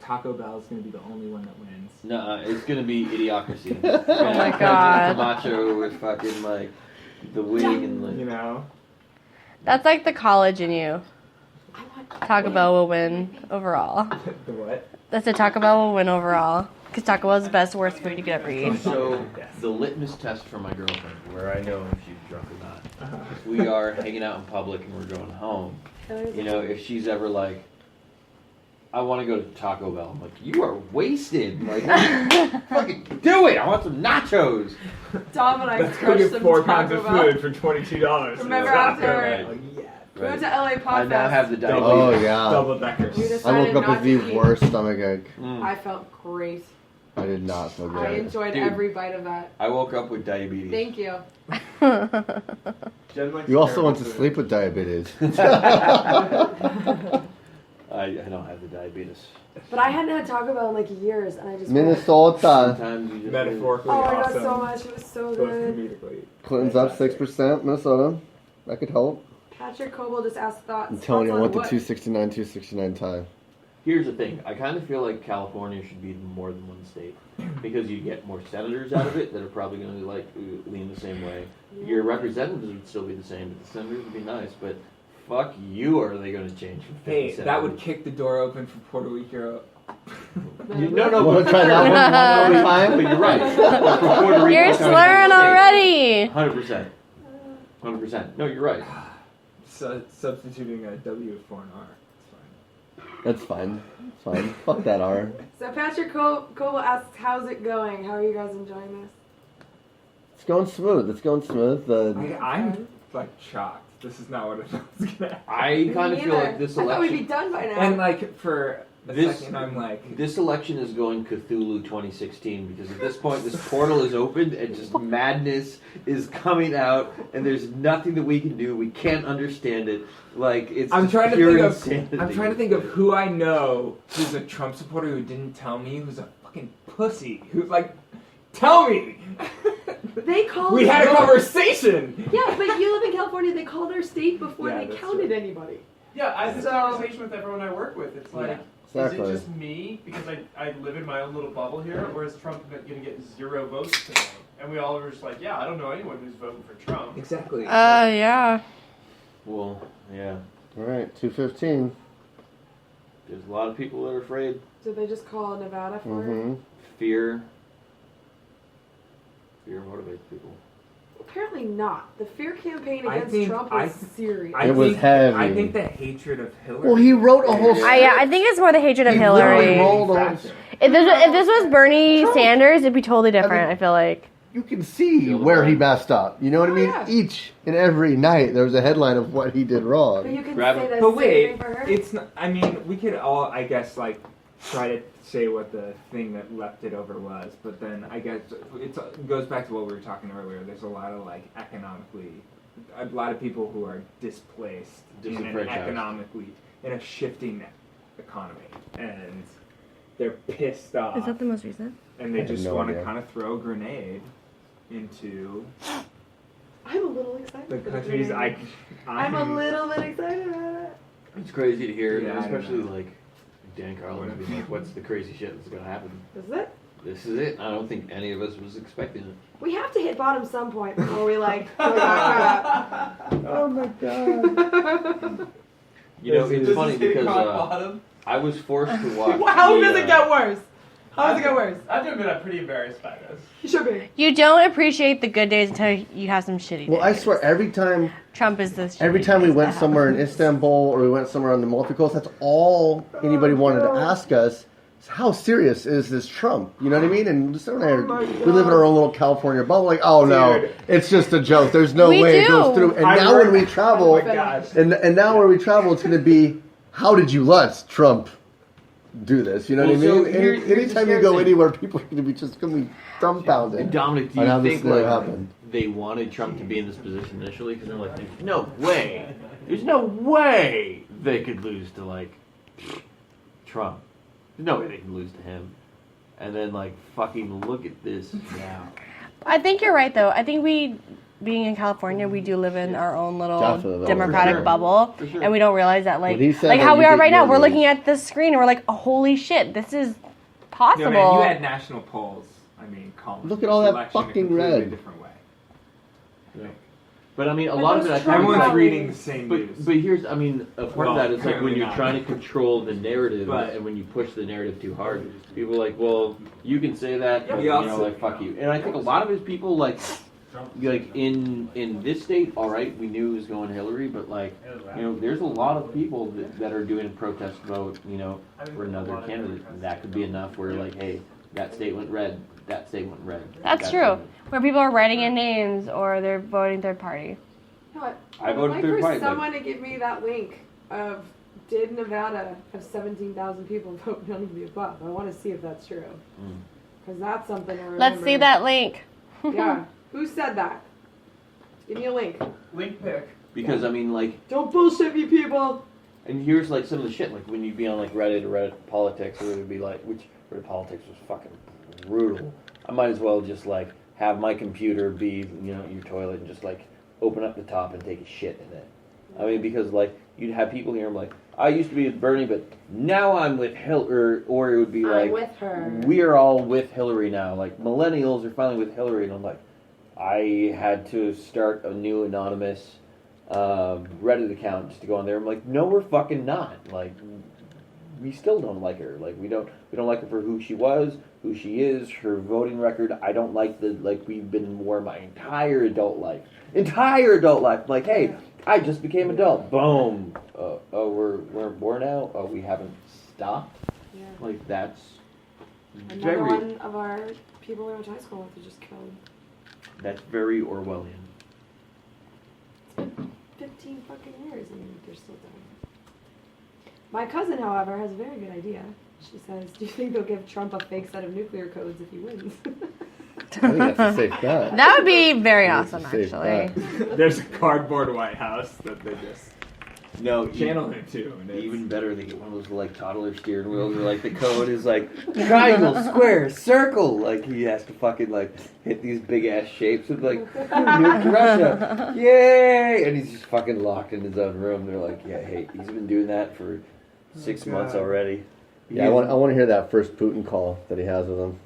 Taco Bell is going to be the only one that wins. No, it's gonna be Idiocracy. Oh my god. Camacho with fucking like the wig and like. You know? That's like the college in you. Taco Bell will win overall. The what? That's a Taco Bell will win overall. Because Taco Bell is the best, worst food you could ever eat. So the litmus test for my girlfriend, where I know if she's drunk or not, if we are hanging out in public and we're going home, you know, if she's ever like, I want to go to Taco Bell. I'm like, you are wasted. Like, fucking do it. I want some nachos. Dom and I Let's go crushed get some 4 pounds Taco of Bell. food for $22. Remember Taco after- Bell. Like, yeah. We went to LA Pop I now Fest. have the diabetes. Oh yeah. Double deckers. We I decided woke up not with the to eat. worst stomach ache. I felt great. I did not feel I good. enjoyed Dude. every bite of that. I woke up with diabetes. Thank you. You also went to sleep with diabetes. I don't have the diabetes. But I hadn't had Taco Bell in like years, and I just Minnesota. Sometimes you just Metaphorically Oh, I got awesome. so much. It was so Both good. comedically. Clinton's up 6%. Minnesota. That could help. Patrick Coble just asked thoughts. I'm telling you, I thoughts want on the what? 269 tie. Here's the thing. I kind of feel like California should be more than one state because you get more senators out of it that are probably going to like lean the same way. Your representatives would still be the same, but the senators would be nice. But fuck you, are they going to change from 50 Hey, that would senators? kick the door open for Puerto Rico. No, Wanna but try that one one more time? But you're right. But for Puerto Rico, You're slurring already. 100%. 100%. No, you're right. Substituting a W for an R. That's fine. It's fine. Fuck that R. So Patrick Coble asks, "How's it going? How are you guys enjoying this?" It's going smooth. It's going smooth. I'm like shocked. This is not what I thought was gonna happen. I kind of Me feel neither. like this I thought we'd be election. done by now. And like for a This- second, I'm like, This election is going Cthulhu 2016 because at this point this portal is opened and just madness is coming out and there's nothing that we can do. We can't understand it. Like it's I'm just trying to pure think of. insanity. I'm trying to think of who I know who's a Trump supporter who didn't tell me, who's a fucking pussy. Who's like, tell me. they called. We had a conversation. Yeah, but you live in California. They called our state before Yeah, they that's counted right. anybody. Yeah, I have this So- conversation with everyone I work with. It's like, Exactly. is it just me because I live in my own little bubble here, or is Trump going to get 0 votes today? And we all were just like, yeah, I don't know anyone who's voting for Trump. Exactly. Yeah. Well, yeah. All right, 215. There's a lot of people that are afraid. Did they just call Nevada for it? Mm-hmm. Fear motivates people. Apparently not. The fear campaign I against think- Trump I- was serious. It was heavy. I think the hatred of Hillary. Well, he wrote a whole. I think it's more the hatred of He Hillary. literally rolled on. Factor. If this was Bernie Sanders, it'd be totally different. I feel like. You can see where he messed up. You know what I Oh, mean? yeah. Each and every night there was a headline of what he did But wrong. you can Grab say it. the But same wait, thing for her. it's not. I mean, we could all, I guess, like try to say what the thing that left it over was, but then I guess it goes back to what we were talking earlier. There's a lot of like economically, a lot of people who are displaced in an Disenfranchised. economically in a shifting economy, and they're pissed off, Is that the most recent? and I they have just no want to idea. kind of throw a grenade into I'm a little excited. the for countries. that. I'm a little bit excited about it. It's crazy to hear, Yeah, I don't especially know. like Dan Carlin being like, "What's the crazy shit that's going to happen?" Is it? This is it. I don't think any of us was expecting it. We have to hit bottom some point before we like go back up. Oh my god. You know, This it's is funny hitting because rock bottom. I was forced to watch. How the, does it get worse? How does it get worse? I have to admit, I'm pretty embarrassed by this. You should be. You don't appreciate the good days until you have some shitty days. Well, I swear, every time Trump is this. we went somewhere in Istanbul or we went somewhere on the multi-coast, that's all anybody wanted to ask us. Is how serious is this Trump? You know what I mean? And so we live in our own little California bubble. Like, oh no, Dude. it's just a joke. There's no We way it do. goes through. And I now work- when we travel, Oh my gosh. and now when we travel, it's going to be, how did you let Trump do this? You know what I Well, mean? so here's the Anytime you scary go thing. anywhere, people are going to be just going to be dumbfounded. Dominic, do on how you this think scenario like happened. they wanted Trump to be in this position initially? Because they're like, "There's no way. There's no way they could lose to like Trump. There's no way they can lose to him." And then like fucking look at this now. I think you're right though. I think we being in California, we do live in our own little Definitely. democratic For sure. bubble, For sure. and we don't realize that, like, When he said like that, how you we are get right now. your We're news. looking at this screen and we're like, holy shit, this is possible. No, man, you had national polls. I mean, calling Look at all that election a fucking completely red. different way. Yeah. But I mean, a But lot of those it, I think, Trump Everyone's rallies- reading the same news. But here's, I mean, a part of Well, that is like when apparently you're not. trying to control the narrative, But- and when you push the narrative too hard, people are like, well, you can say that, but, We you know, also- like fuck you. And I think a lot of his people like in this state, all right, we knew it was going Hillary, but like, you know, there's a lot of people that are doing a protest vote, you know, for another candidate. That could be enough where like, hey, that state went red, that state went red. That's that true. state- Where people are writing in names or they're voting third party. You know what? I voted I'd third like party, for but- someone to give me that link of did Nevada have 17,000 people vote none of the above? I want to see if that's true. Mm. Because that's something to remember. Let's see that link. Yeah. Who said that? Give me a link. Link pick. Because I mean, like, Don't bullshit me, people. and here's like some of the shit, like when you'd be on like Reddit or Reddit politics, or it would be like, which Reddit politics was fucking brutal. I might as well just like have my computer be, you know, your toilet and just like open up the top and take a shit in it. I mean, because like you'd have people here, I'm like, I used to be with Bernie, but now I'm with Hillary, or it would be I'm like, with her. we are all with Hillary now. Like millennials are finally with Hillary, and I'm like, I had to start a new anonymous Reddit account just to go on there. I'm like, no, we're fucking not. Like, we still don't like her. Like, we don't like her for who she was, who she is, her voting record. I don't like we've been in war my entire adult life. Like, hey, I just became adult. Boom. Oh, we're in war now. Oh, we haven't stopped. Yeah. Like, that's Another very. one of our people we went to high school with who just killed. That's very Orwellian. 15 fucking years and they're still dead. My cousin, however, has a very good idea. She says, do you think they'll give Trump a fake set of nuclear codes if he wins? I think that's a safe bet. That would be very That's a awesome, safe actually. bet. There's a cardboard White House that they just No, channel him to. And it's, even better, they get one of those like toddler steering wheels where like the code is like triangle, square, circle. Like he has to fucking like hit these big ass shapes with like nuke Russia, yay! And he's just fucking locked in his own room. They're like, yeah, hey, he's been doing that for 6 months God. already. Yeah, I want to hear that first Putin call that he has with him.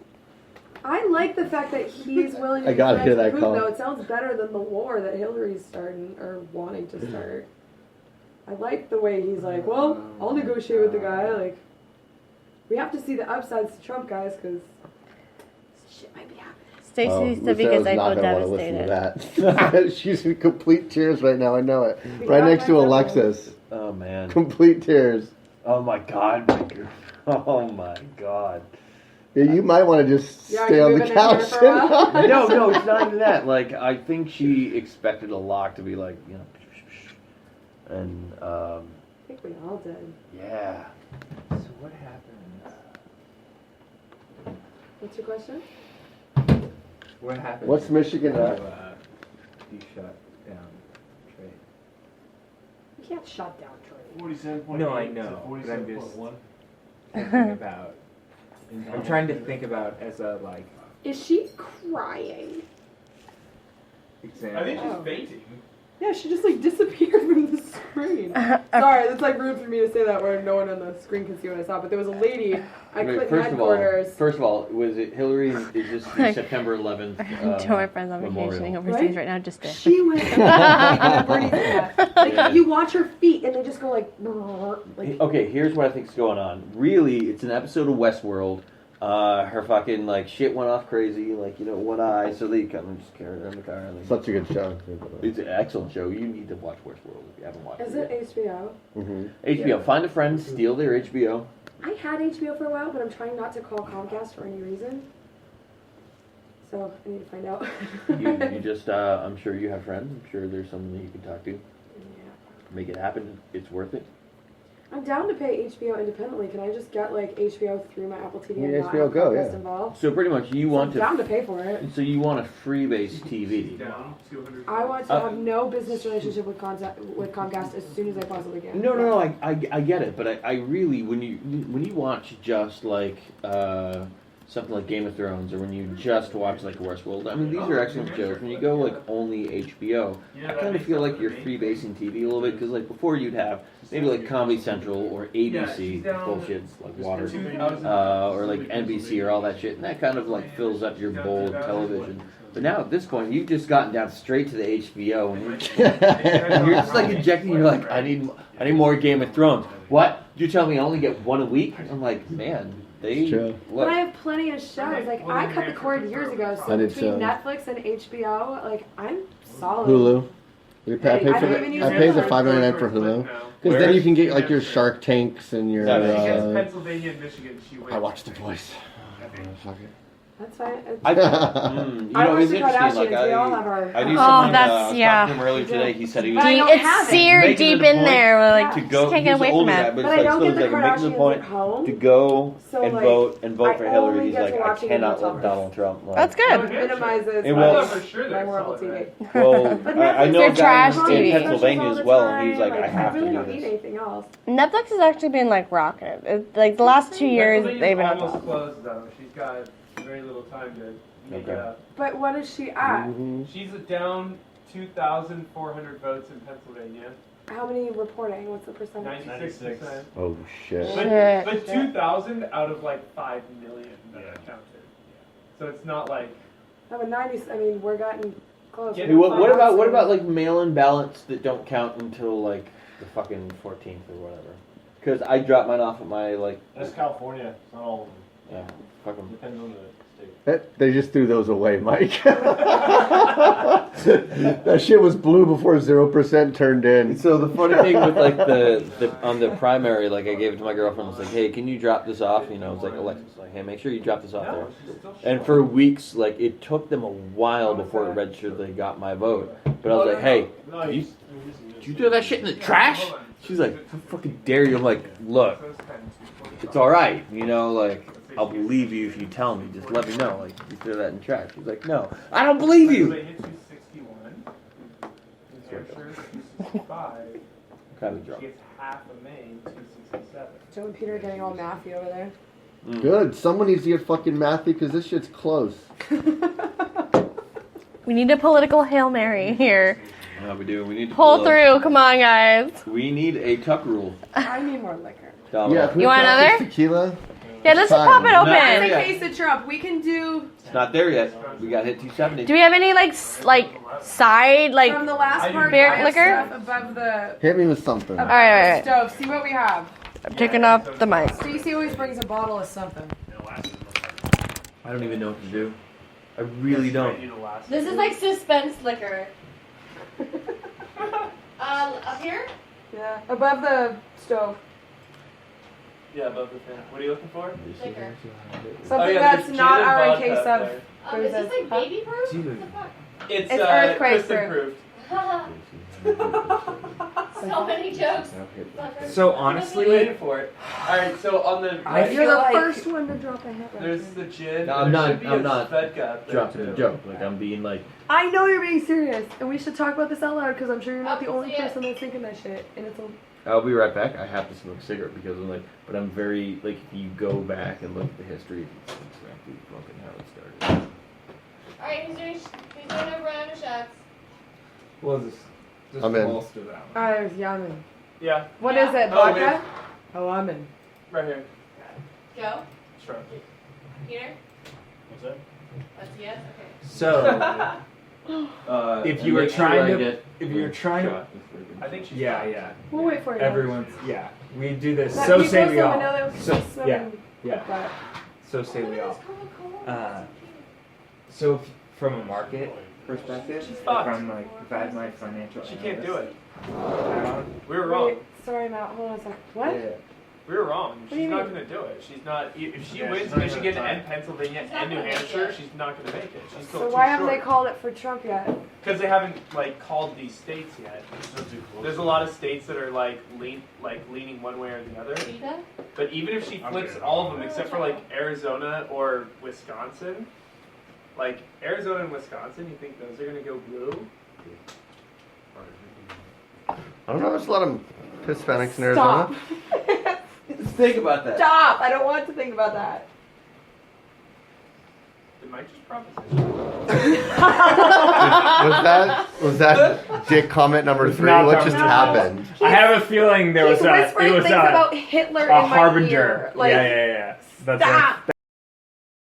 I like the fact that he's willing to I be gotta friends hear with that Putin, call. though. It sounds better than the war that Hillary's starting or wanting to start. I like the way he's like, well, I'll negotiate with the guy. Like, we have to see the upsides to Trump, guys, because shit might be happening. Stacey Oh, needs to be because I feel Lucero's not gonna wanna listen devastated. to that. She's in complete tears right now. I know it. We Right got next to my Alexis. Oh man. Complete tears. Oh my god, my girl. Oh my god. Yeah, you might want to just Yeah, stay you on the moving in here couch. for a while? No, it's not even that. Like, I think she expected a lock to be like, you know, and I think we all did. yeah. So what happened? What's your question? What happened? What's Michigan to, at? you shut down trade? You can't shut down trade. 47.8 No, I to know, but I'm just- 47.1. Thinking about. I'm trying to think about as a like Is she crying? example. I think she's Oh. fainting. Yeah, she just like disappeared from the screen. Sorry, that's like rude for me to say that where no one on the screen can see what I saw. But there was a lady at Wait, Clinton first headquarters. of all, was it Hillary? Is this the Like, September 11th? Two of my friends on Memorial. vacationing overseas Right? right now just to. She went. Bernie said that. Like Yeah. you watch her feet and they just go like. Okay, here's what I think's going on. Really, it's an episode of Westworld. Her fucking like shit went off crazy, like you know, one eye. So they come and just carry her in the car. And they, Such a good show. it's an excellent show. You need to watch Westworld if you haven't watched Is it. it HBO? Mm-hmm. HBO. Find a friend, steal their HBO. I had HBO for a while, but I'm trying not to call Comcast for any reason. So I need to find out. You just, I'm sure you have friends. I'm sure there's someone that you can talk to. Yeah. Make it happen. It's worth it. I'm down to pay HBO independently. Can I just get like HBO through my Apple TV and Yeah, not HBO have Go, Comcast yeah. involved? So pretty much, you want I'm down to. to pay for it. So you want a freebase TV. Down 200. I want to Uh, have no business relationship with Comcast as soon as I possibly can. No, I get it, but I really when you watch just like something like Game of Thrones, or when you just watch like Westworld. I mean, these are excellent shows. When you go like only HBO, I kind of feel like you're freebasing TV a little bit because like before you'd have maybe like Comedy Central or ABC bullshit like water, or like NBC or all that shit, and that kind of like fills up your bold television. But now at this point, you've just gotten down straight to the HBO, and you're just like injecting. You're like, I need more Game of Thrones. What? You tell me I only get one a week? I'm like, man, they. But I have plenty of shows. Like I cut the cord years ago. So between Netflix and HBO, like I'm solid. Hulu. I pay I don't even use I pay the Hulu. $5.99 for Hulu because then you can get like your Shark Tanks and your. Against Pennsylvania and Michigan, she wins. I watched The Voice. Fuck it. That's fine. You I know, watch it's the interesting. Kardashians. Like we all have our. I knew Oh, someone. that's- I was yeah. talking to him earlier today. He said he was But I don't It's have it. seared Making deep it a in point there. We're like, to just go. can't get He's away an from older guy, it. but But I it's like don't still get the like making the Kardashians point at home. to go So, and like, vote for I Hillary. only He's get like, to I watch it in cannot the let Donald Trump. Like, That's It good. minimizes It I will- thought for sure my they're horrible solid, TV. Well, But I Netflix know a They're guy trash in TV. Pennsylvania all as the well, and he's time. like, I have I really to don't do need this. anything else. Netflix has actually been like rocking it. Like the last 2 years, Pennsylvania's they've been on almost top. closed though. She's got very little time to make Okay. it up. But what is she at? She's down 2,400 votes in Pennsylvania. How many reporting? What's the percentage? 96%. Oh shit. Shit. But 2,000 out of like 5 million that are counted. So it's not like. No, but 90. I mean, we're getting close. Yeah, Hey, what about Five months. like mail-in ballots that don't count until like the fucking 14th or whatever? Because I dropped mine off at my like. That's California. It's not all of them. Yeah, fuck 'em. Depends on the state. They just threw those away, Mike. That shit was blue before 0% turned in. So the funny thing with like the on the primary, like I gave it to my girlfriend. I was like, hey, can you drop this off? You know, it's like Alexa's like, hey, make sure you drop this off there. And for weeks, like it took them a while before it registered they got my vote. But I was like, hey, No, you, did you throw that shit in the trash? She's like, how fucking dare you? I'm like, look, it's all right, you know, like I'll believe you if you tell me. Just let me know, like you throw that in the trash. She's like, no, I don't believe you. Pennsylvania 261. New Hampshire 265. Kind of She drunk. gets half of Maine 267. Joe and Peter are getting all mathy over there. Good. Someone needs to get fucking mathy because this shit's close. We need a political Hail Mary here. Yeah, we do. We need to Pull through. Come on, guys. We need a tuck rule. I need more liquor. Domino. Yeah, You want another? tequila? Yeah, let's just Fine. pop it No. open. That's Yeah. a case of Trump. We can do It's not there yet. We got hit 270. Do we have any like side like? from the last I part. do. Beer I have liquor? stuff above the Hit me with something. All right. stove. See what we have. I'm taking off the mic. Stacey always brings a bottle of something. I don't even know what to do. I really don't. This is like suspense liquor. Up here? Yeah, above the stove. Yeah, above the thing. What are you looking for? Liquor. Something yeah, that's there's not gin and our vodka case up of. there. Is this like baby proof? Dude. What the fuck? It's It's earthquake Kristen proof. So many jokes. So We're honestly, waiting for it. All right, so on the I right, feel You're the like- first one to drop a hit. there's the gin. No, I'm there not- should be I'm a not Svedka up there, Dropping too. a joke. Like I'm being like. I know you're being serious, and we should talk about this out loud because I'm sure you're not the Oh, only see it. person that's thinking that shit. And it's a I'll be right back. I have to smoke a cigarette because I'm like, but I'm very like. If you go back and look at the history, it's exactly fucking how it started. All right, who's doing a round of shots? well, just I'm in. bolster that one. there's Yamin. Yeah, What Yeah. is it? Oh, Vodka? Oh, I'm in. right here. Go. Sure. Peter. What's that? That's yes. Okay. So if you were trying to, if you're trying to, I think she's yeah, fine. yeah, We'll wait for it. everyone's, yeah, we do this. That So people say we so all. know that So she's yeah, smoking yeah. that. So say we all. So from a market perspective, if fucked. I'm like, if I had my financial, She can't do it. analyst We were wrong. Wait, sorry, Matt. Hold on a second. What? Yeah. We were wrong. do She's you not mean? going to do it. She's not. If she Yeah, wins she's not gonna Michigan try. and Pennsylvania She's not and New gonna make Hampshire, it. she's not going to make it. She's still So too why haven't short. they called it for Trump yet? Because they haven't like called these states yet. Still too close. There's a lot of states that are like leaning one way or the other. But even if she I'm flips good. all of them except for like Arizona or Wisconsin, like Arizona and Wisconsin, you think those are going to go blue? I don't know. There's a lot of Hispanics in Arizona. Stop. Think about that. Stop. I don't want to think about that. It might just proposition. Was that Dick comment number 3? not What that just one. happened? I have a feeling there was He's a whispering it was things about Hitler a in my harbinger. ear. Like, yeah. That's stop.